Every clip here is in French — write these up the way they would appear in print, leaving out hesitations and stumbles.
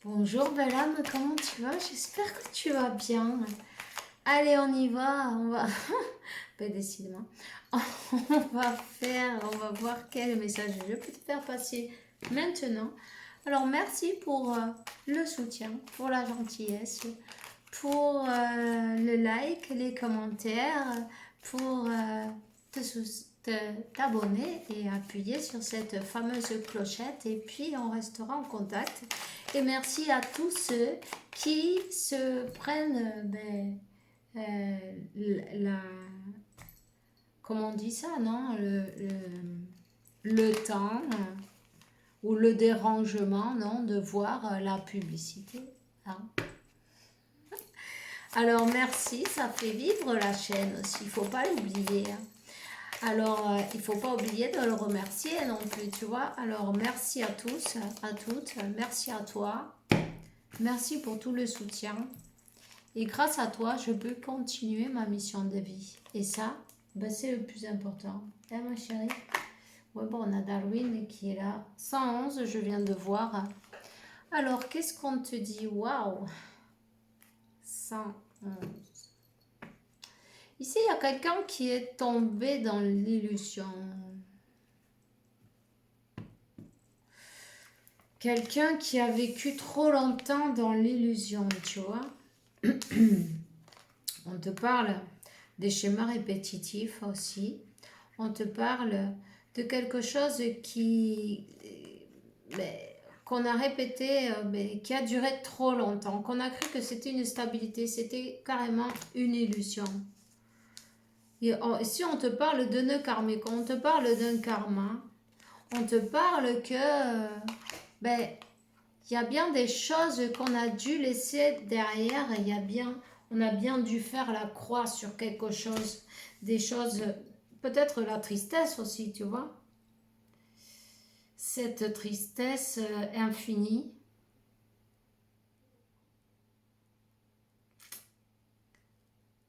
Bonjour belle âme, comment tu vas? J'espère que tu vas bien. Allez, on y va, on va... Ben, décidément. On va voir quel message je peux te faire passer maintenant. Alors, merci pour le soutien, pour la gentillesse, pour le like, les commentaires, pour t'abonner et appuyer sur cette fameuse clochette. Et puis, on restera en contact. Et merci à tous ceux qui se prennent la... Comment on dit ça, non? Le temps ou le dérangement, non? De voir la publicité. Hein. Alors merci, ça fait vivre la chaîne aussi, il ne faut pas l'oublier. Hein. Alors, il ne faut pas oublier de le remercier non plus, tu vois. Alors, merci à tous, à toutes, merci à toi. Merci pour tout le soutien. Et grâce à toi, je peux continuer ma mission de vie. Et ça, ben, c'est le plus important. Hein, ma chérie? Ouais, bon, on a Darwin qui est là. 111, je viens de voir. Alors, qu'est-ce qu'on te dit? Waouh! 111. Ici, il y a quelqu'un qui est tombé dans l'illusion. Quelqu'un qui a vécu trop longtemps dans l'illusion, tu vois. On te parle des schémas répétitifs aussi. On te parle de quelque chose qu'on a répété, qui a duré trop longtemps, qu'on a cru que c'était une stabilité, c'était carrément une illusion. Et si on te parle de nœuds karmiques, on te parle d'un karma, on te parle que il y a bien des choses qu'on a dû laisser derrière, on a bien dû faire la croix sur quelque chose, des choses, peut-être la tristesse aussi, tu vois. Cette tristesse infinie.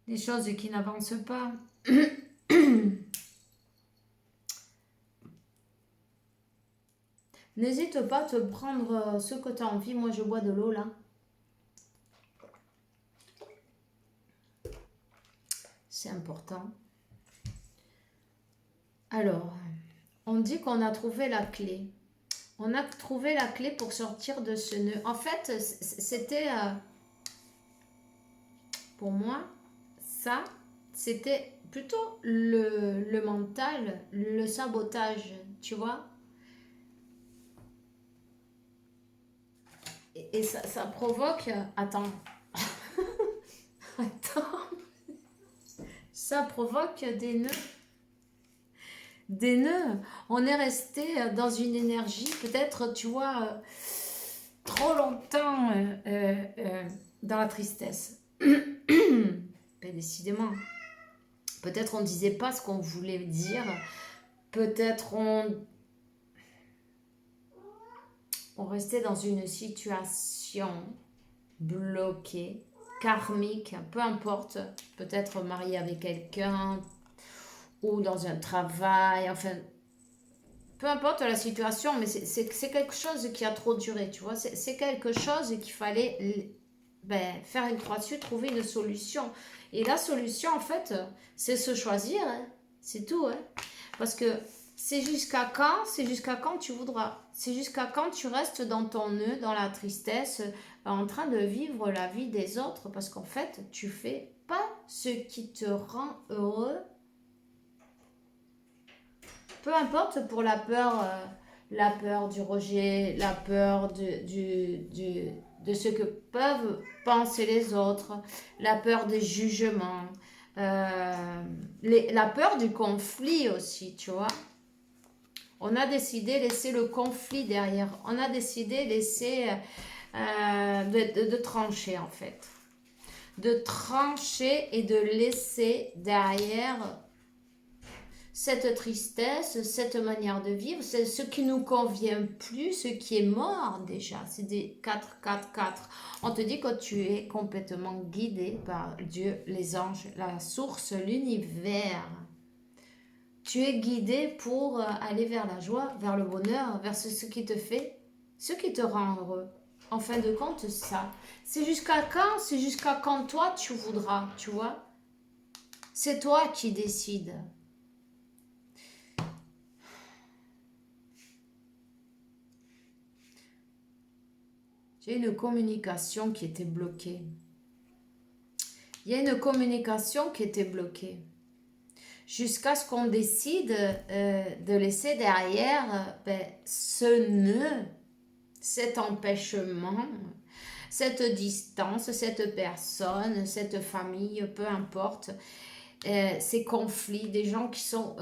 Des choses qui n'avancent pas. N'hésite pas à te prendre ce que tu as envie. Moi, je bois de l'eau là. C'est important. Alors, on dit qu'on a trouvé la clé. On a trouvé la clé pour sortir de ce nœud. En fait, c'était, pour moi, ça, c'était plutôt le mental, le sabotage, tu vois. Et ça provoque... Attends. Attends. Ça provoque des nœuds. Des nœuds. On est resté dans une énergie, peut-être, tu vois, trop longtemps dans la tristesse. Ben, décidément. Peut-être on disait pas ce qu'on voulait dire. Peut-être on restait dans une situation bloquée, karmique, peu importe. Peut-être marié avec quelqu'un ou dans un travail, enfin, peu importe la situation, mais c'est quelque chose qui a trop duré, tu vois. C'est quelque chose qu'il fallait faire une croix dessus, trouver une solution. Et la solution, en fait, c'est se choisir, hein. C'est tout. Hein. Parce que c'est jusqu'à quand tu voudras. C'est jusqu'à quand tu restes dans ton nœud, dans la tristesse, en train de vivre la vie des autres. Parce qu'en fait, tu fais pas ce qui te rend heureux. Peu importe pour la peur du rejet, la peur de ce que peuvent penser les autres, la peur des jugements, la peur du conflit aussi, tu vois. On a décidé de laisser le conflit derrière. On a décidé de laisser de trancher en fait. De trancher et de laisser derrière cette tristesse, cette manière de vivre, c'est ce qui nous convient plus, ce qui est mort déjà. C'est des 4, 4, 4. On te dit que tu es complètement guidé par Dieu, les anges, la source, l'univers. Tu es guidé pour aller vers la joie, vers le bonheur, vers ce qui te fait, ce qui te rend heureux. En fin de compte, ça. C'est jusqu'à quand? C'est jusqu'à quand toi tu voudras, tu vois? C'est toi qui décides. J'ai une communication qui était bloquée. Il y a une communication qui était bloquée. Jusqu'à ce qu'on décide de laisser derrière ce nœud, cet empêchement, cette distance, cette personne, cette famille, peu importe, ces conflits, des gens qui sont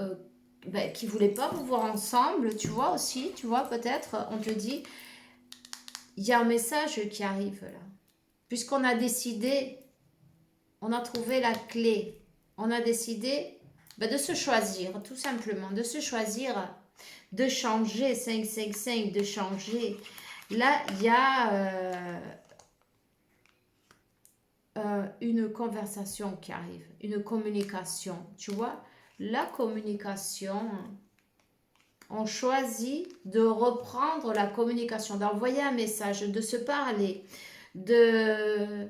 qui voulaient pas vous voir ensemble, tu vois aussi, tu vois peut-être, on te dit, il y a un message qui arrive là, puisqu'on a décidé, on a trouvé la clé, on a décidé de se choisir, tout simplement, de se choisir, de changer, 5, de changer. Là, il y a une conversation qui arrive, une communication, tu vois. La communication, on choisit de reprendre la communication, d'envoyer un message, de se parler, de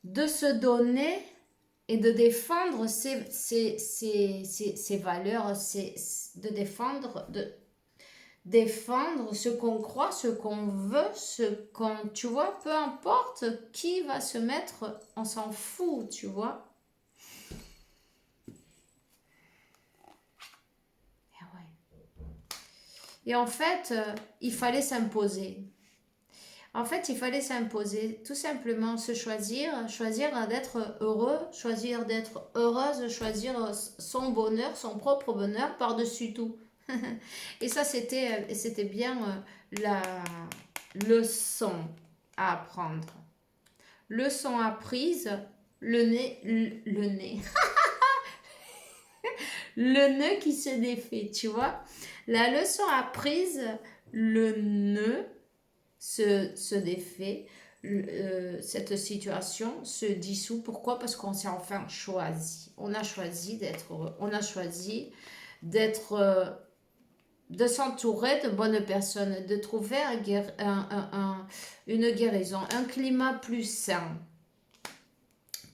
se donner et de défendre ses valeurs, de défendre ce qu'on croit, ce qu'on veut, tu vois, peu importe qui va se mettre, on s'en fout, tu vois. Et, ouais. Et en fait, il fallait s'imposer. En fait, il fallait s'imposer, tout simplement se choisir, choisir d'être heureux, choisir d'être heureuse, choisir son bonheur, son propre bonheur par-dessus tout. Et ça, c'était bien la leçon à apprendre. Leçon apprise, le nez, le nœud qui se défait, tu vois. La leçon apprise, le nœud se défait, cette situation se dissout. Pourquoi? Parce qu'on s'est enfin choisi. On a choisi d'être heureux. On a choisi d'être... de s'entourer de bonnes personnes, de trouver une guérison, un climat plus sain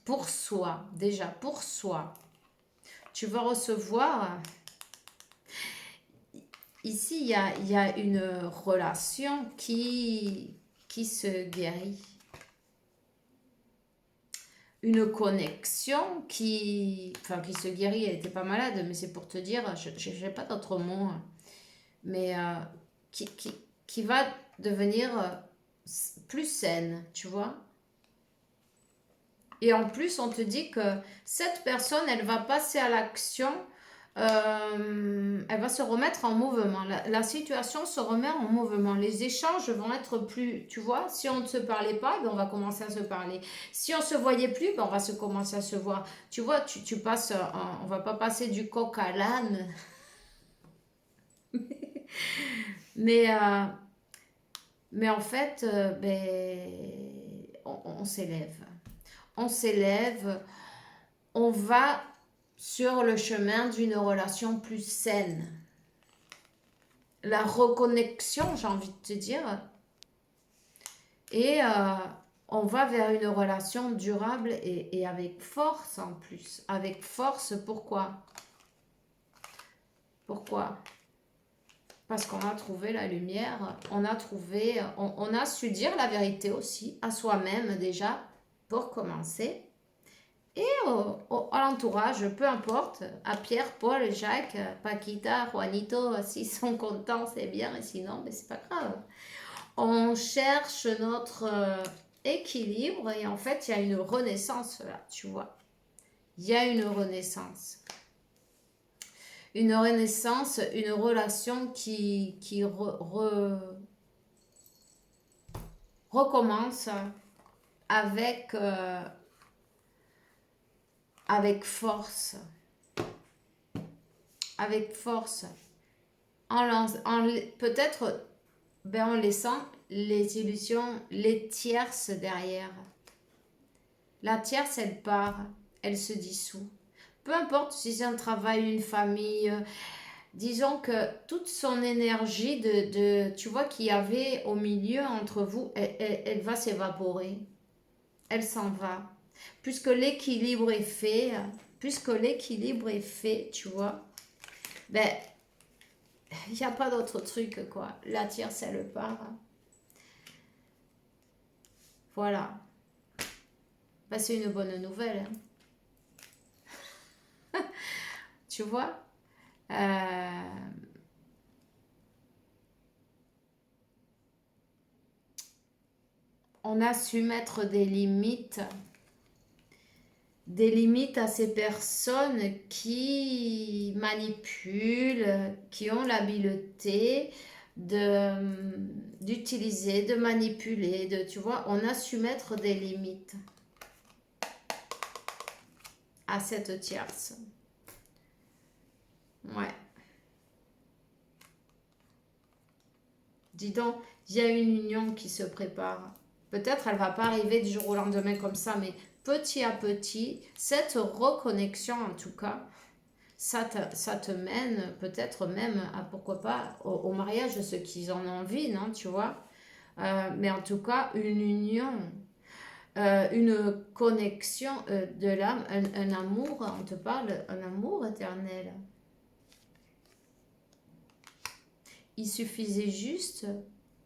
pour soi, déjà pour soi. Tu vas recevoir, ici il y a une relation qui se guérit, une connexion qui se guérit. Elle n'était pas malade, mais c'est pour te dire, je n'ai pas d'autre mot, mais qui va devenir plus saine, tu vois. Et en plus, on te dit que cette personne, elle va passer à l'action, elle va se remettre en mouvement. La situation se remet en mouvement. Les échanges vont être plus, tu vois, si on ne se parlait pas, on va commencer à se parler. Si on se voyait plus, on va commencer à se voir. Tu vois, tu passes, on va pas passer du coq à l'âne. Mais, en fait, on s'élève. On s'élève, on va sur le chemin d'une relation plus saine. La reconnexion, j'ai envie de te dire. Et on va vers une relation durable et avec force en plus. Avec force, pourquoi? Pourquoi? Parce qu'on a trouvé la lumière, on a su dire la vérité aussi à soi-même déjà, pour commencer. Et à l'entourage, peu importe, à Pierre, Paul, Jacques, Paquita, Juanito, s'ils sont contents, c'est bien, et sinon, c'est pas grave. On cherche notre équilibre et en fait, il y a une renaissance là, tu vois. Il y a une renaissance. Une renaissance, une relation qui recommence avec force. Avec force. Peut-être en laissant les illusions, les tierces derrière. La tierce, elle part, elle se dissout. Peu importe si c'est un travail, une famille, disons que toute son énergie tu vois, qu'il y avait au milieu entre vous, elle va s'évaporer. Elle s'en va. Puisque l'équilibre est fait, tu vois, ben, il n'y a pas d'autre truc, quoi. La tierce, elle part. Voilà. Ben, c'est une bonne nouvelle, hein. Tu vois. On a su mettre des limites à ces personnes qui manipulent, qui ont l'habileté d'utiliser, de manipuler, tu vois, on a su mettre des limites à cette tierce. Ouais. Dis donc, il y a une union qui se prépare. Peut-être elle va pas arriver du jour au lendemain comme ça, mais petit à petit, cette reconnexion en tout cas, ça te mène peut-être même à, pourquoi pas, au mariage de ceux qui en ont envie, non, tu vois. Mais en tout cas, une union, une connexion de l'âme, un amour, on te parle, un amour éternel. Il suffisait juste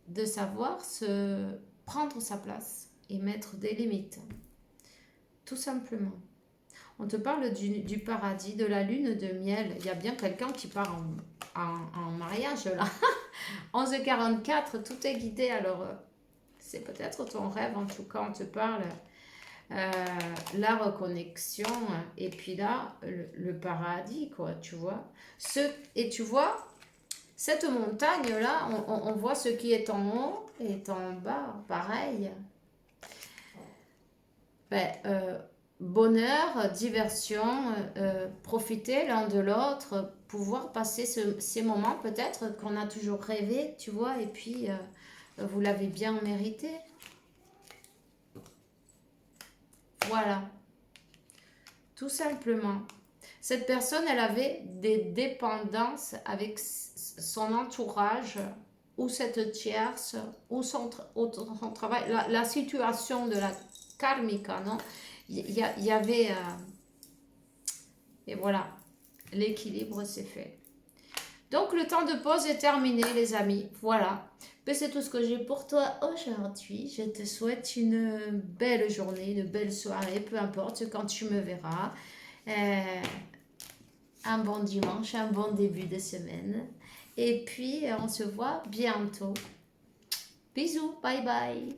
de savoir se prendre sa place et mettre des limites, tout simplement. On te parle du paradis, de la lune de miel. Il y a bien quelqu'un qui part en mariage là. 11h44, tout est guidé. Alors, c'est peut-être ton rêve. En tout cas, on te parle la reconnexion. Et puis là, le paradis, quoi, tu vois. Et tu vois, cette montagne-là, on voit ce qui est en haut et en bas. Pareil. Ben, bonheur, diversion, profiter l'un de l'autre, pouvoir passer ces moments peut-être qu'on a toujours rêvé, tu vois, et puis vous l'avez bien mérité. Voilà, tout simplement. Cette personne, elle avait des dépendances avec son entourage ou cette tierce ou son travail. La situation de la karmika, non? Il y avait... et voilà, l'équilibre s'est fait. Donc le temps de pause est terminé les amis. Voilà. C'est tout ce que j'ai pour toi aujourd'hui. Je te souhaite une belle journée, une belle soirée, peu importe quand tu me verras. Un bon dimanche, un bon début de semaine. Et puis on se voit bientôt. Bisous, bye bye.